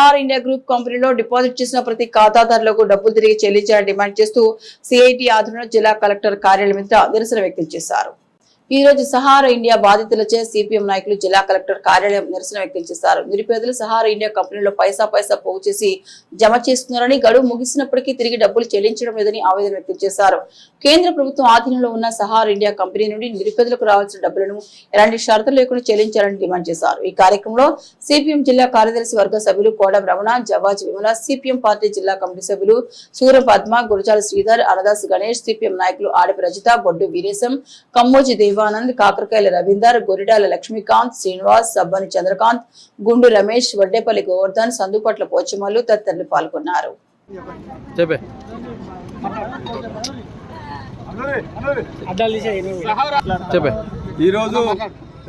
Are India group కంపెనీలో deposit చేసిన ప్రతి ఖాతాదారులకు డబ్బులు తిరిగి చెల్లించాలని డిమాండ్ చేస్తూ సిఐటి ఆధ్వర్యంలో జిల్లా కలెక్టర్ కార్యాలయం వద్ద నిరసన వ్యక్తం చేశారు. ఈ రోజు సహారా ఇండియా బాధితులచే సిపిఎం నాయకులు జిల్లా కలెక్టర్ కార్యాలయం నిరసన వ్యక్తం చేశారు. నిరుపేదలు సహారా ఇండియా కంపెనీలో పైసా పోగు చేసి జమ చేస్తున్నారని, గడువు ముగిసినప్పటికీ తిరిగి డబ్బులు చెల్లించడం లేదని ఆవేదన వ్యక్తం చేశారు. కేంద్ర ప్రభుత్వం ఆధీనంలో ఉన్న సహారా ఇండియా కంపెనీ నుండి నిరుపేదలకు రావాల్సిన డబ్బులను ఎలాంటి షరతులు లేకుండా చెల్లించాలని డిమాండ్ చేశారు. ఈ కార్యక్రమంలో సిపిఎం జిల్లా కార్యదర్శి వర్గ సభ్యులు కోడం రమణ, జవాజ్ విమల, సిపిఎం పార్టీ జిల్లా కమిటీ సభ్యులు సూర పద్మ, గురజాల శ్రీధర్, అనదాస్ గణేష్, సిపిఎం నాయకులు ఆడిపి రజిత, బొడ్డు వీరేశం, కమ్మోజి దేవానంద్, కాకరకాయల రవీందర్, గొరిడాల లక్ష్మీకాంత్, శ్రీనివాస్, సబ్బని చంద్రకాంత్, గుండు రమేష్, వడ్డేపల్లి గోవర్ధన్, సందుపట్ల పోచమల్లు తదితరులు పాల్గొన్నారు. ఈరోజు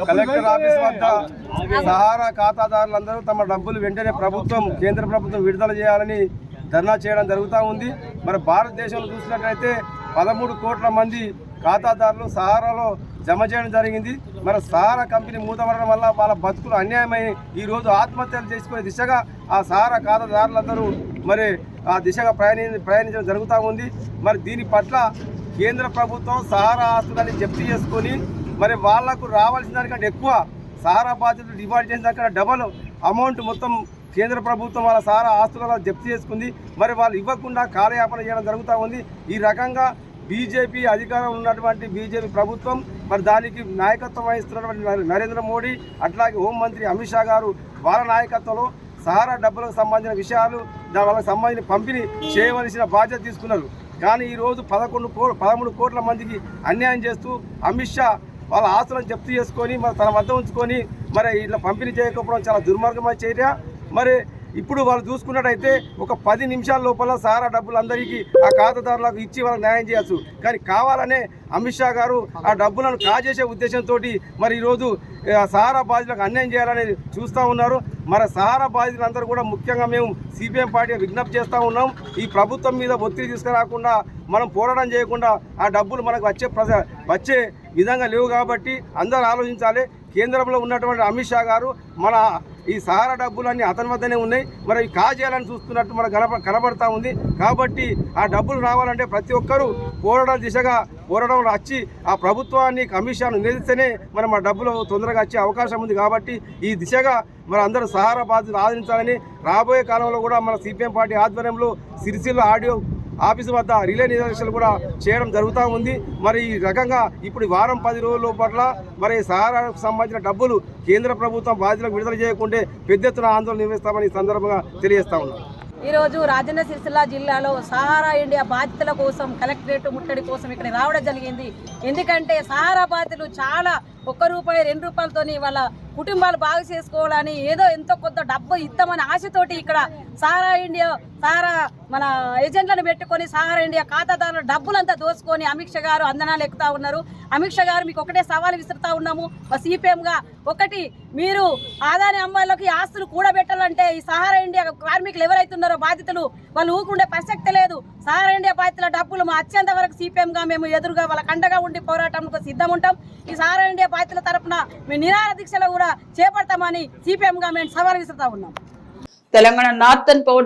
కలెక్టర్ ఆఫీస్ వద్ద సహారా ఖాతాదారులందరూ తమ డబ్బులు వెంటనే కేంద్ర ప్రభుత్వం విడుదల చేయాలని ధర్నా చేయడం జరుగుతూ ఉంది. మరి భారతదేశంలో చూసినట్లయితే 13 కోట్ల మంది ఖాతాదారులు సహారాలో జమ చేయడం జరిగింది. మరి సహారా కంపెనీ మూతపడడం వల్ల వాళ్ళ బతుకులు అన్యాయమై ఈరోజు ఆత్మహత్యలు చేసుకునే దిశగా ఆ సహారా ఖాతాదారులందరూ మరి ఆ దిశగా ప్రయాణించడం జరుగుతూ ఉంది. మరి దీని పట్ల కేంద్ర ప్రభుత్వం సహారా ఆస్తులని జప్తు చేసుకొని మరి వాళ్లకు రావాల్సిన దానికంటే ఎక్కువ సహారా బాధ్యతలు డిమాండ్ చేసిన దానికంటే డబల్ అమౌంట్ మొత్తం కేంద్ర ప్రభుత్వం వాళ్ళ సహారా ఆస్తులను జప్తు చేసుకుంది. మరి వాళ్ళు ఇవ్వకుండా కాలయాపన చేయడం జరుగుతూ ఉంది. ఈ రకంగా బీజేపీ అధికారం ఉన్నటువంటి బీజేపీ ప్రభుత్వం మరి దానికి నాయకత్వం వహిస్తున్నటువంటి నరేంద్ర మోడీ, అట్లాగే హోంమంత్రి అమిత్ షా గారు వాళ్ళ నాయకత్వంలో సహారా డబ్బులకు సంబంధించిన విషయాలు వాళ్ళకి సంబంధించిన పంపిణీ చేయవలసిన బాధ్యత తీసుకున్నారు. కానీ ఈరోజు 13 కోట్ల మందికి అన్యాయం చేస్తూ అమిత్ షా వాళ్ళ ఆస్తులను జప్తు చేసుకొని మరి తన వద్ద ఉంచుకొని మరి ఇట్లా పంపిణీ చేయకపోవడం చాలా దుర్మార్గమైన చర్య. మరి ఇప్పుడు వాళ్ళు చూసుకున్నట్టయితే ఒక 10 నిమిషాల లోపల సహారా డబ్బులు అందరికీ ఆ ఖాతాదారులకు ఇచ్చి వాళ్ళకి న్యాయం చేయొచ్చు. కానీ కావాలనే అమిత్ షా గారు ఆ డబ్బులను కాజేసే ఉద్దేశంతో మరి ఈరోజు సహారా బాధితులకు అన్యాయం చేయాలని చూస్తూ ఉన్నారు. మరి సహారా బాధితులందరూ కూడా ముఖ్యంగా మేము సిపిఎం పార్టీ విజ్ఞప్తి చేస్తూ ఉన్నాం. ఈ ప్రభుత్వం మీద ఒత్తిడి తీసుకురాకుండా మనం పోరాటం చేయకుండా ఆ డబ్బులు మనకు వచ్చే విధంగా లేవు కాబట్టి అందరూ ఆలోచించాలి. కేంద్రంలో ఉన్నటువంటి అమిత్ షా గారు మన ఈ సహారా డబ్బులన్నీ అతని వద్దనే ఉన్నాయి. మరి కాజేయాలని చూస్తున్నట్టు మనకు కనబడతా ఉంది. కాబట్టి ఆ డబ్బులు రావాలంటే ప్రతి ఒక్కరూ పోరాటం దిశగా పోరాటంలో వచ్చి ఆ ప్రభుత్వాన్ని అమిత్ షాను నిలదీస్తేనే మనం ఆ డబ్బులు తొందరగా వచ్చే అవకాశం ఉంది. కాబట్టి ఈ దిశగా మరి అందరూ సహారా బాధ్యతలు ఆదరించాలని రాబోయే కాలంలో కూడా మన సిపిఎం పార్టీ ఆధ్వర్యంలో సిరిసిల్ల ఆడియో ఆఫీసు వద్ద రిలే నిదర్శనలు కూడా చేయడం జరుగుతూ ఉంది. మరి ఈ రకంగా ఇప్పుడు వారం 10 రోజుల పట్ల మరి సహారాకు సంబంధించిన డబ్బులు కేంద్ర ప్రభుత్వం బాధ్యతలకు విడుదల చేయకుంటే పెద్ద ఎత్తున ఆందోళన నిర్వహిస్తామని ఈ సందర్భంగా తెలియజేస్తా ఉన్నాం. ఈరోజు రాజన్న సిరిసిల్ల జిల్లాలో సహారా ఇండియా బాధితుల కోసం కలెక్టరేట్ ముట్టడి కోసం ఇక్కడ రావడం జరిగింది. ఎందుకంటే సహారా బాధితులు చాలా ₹1, ₹2తోని వాళ్ళ కుటుంబాలు బాగు చేసుకోవాలని ఏదో ఎంతో కొంత డబ్బు ఇద్దామని ఆశతోటి ఇక్కడ సహారా మన ఏజెంట్లను పెట్టుకొని సహారా ఇండియా ఖాతాదారుల డబ్బులంతా దోచుకొని అమిత్ షా గారు అందనాలు ఎక్కుతా ఉన్నారు. అమిత్ షా గారు మీకు ఒకటే సవాల్ విసురుతా ఉన్నాము సిపిఎంగా. ఒకటి, మీరు ఆదాని అమ్మాయిలకి ఆస్తులు కూడబెట్టాలంటే ఈ సహారా ఇండియా కార్మికులు ఎవరైతే ఉన్నారో బాధితులు వాళ్ళు ఊకుండే ప్రసక్తి లేదు. సహారా ఇండియా బాధితుల డబ్బులు మా అత్యంత వరకు సిపిఎంగా మేము ఎదురుగా వాళ్ళ కండగా ఉండి పోరాటంకు సిద్ధం ఉంటాం. ఈ సహారా ఇండియా బాధితుల తరఫున మేము నిరాహార దీక్షలు కూడా చేపడతామని సిపిఎంగా మేము సవాల్ విసురుతా ఉన్నాం. Telangana northern power